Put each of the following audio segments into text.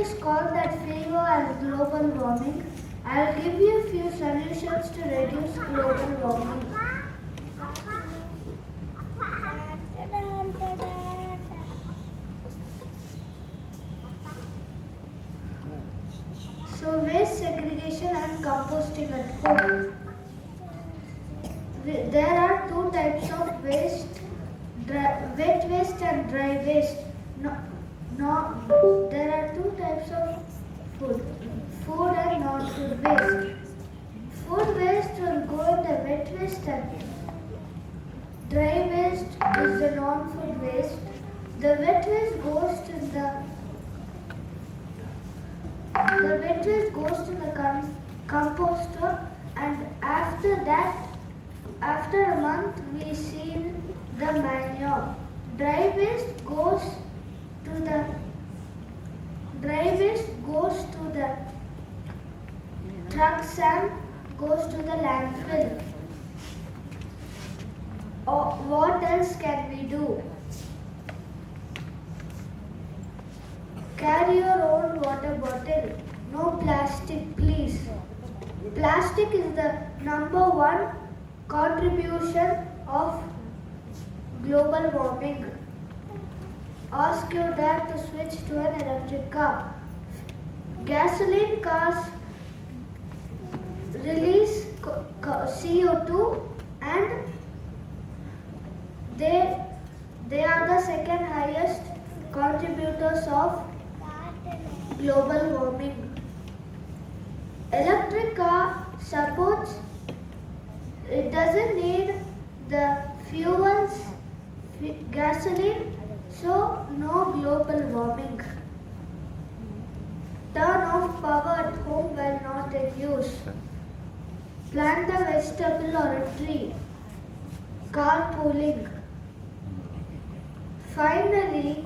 Scientists call that fever as global warming. I'll give you a few solutions to reduce global warming. So waste segregation and composting at home. There are two types of waste, wet waste and dry waste. There are two types of food and non-food waste. Food waste will go in the wet waste and dry waste is the non-food waste. The wet waste goes to the composter, and after that, after a month, we see the manure. Dry waste goes to the trucks and goes to the landfill. What else can we do? Carry your own water bottle. No plastic, please. Plastic is the number one contribution of global warming. Ask your dad to switch to an electric car. Gasoline cars release CO2 and they are the second highest contributors of global warming. Electric car supports, it doesn't need the fuels, gasoline, so no global warming. Turn off power at home while not in use. Plant a vegetable or a tree. Carpooling. Finally,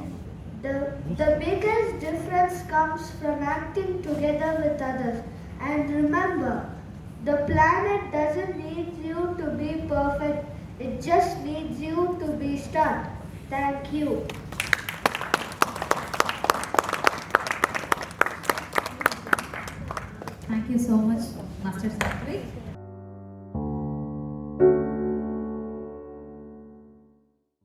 the biggest difference comes from acting together with others. And remember, the planet doesn't need you to be perfect. It just needs you to be start. Thank you. Thank you so much, Mst Satvik.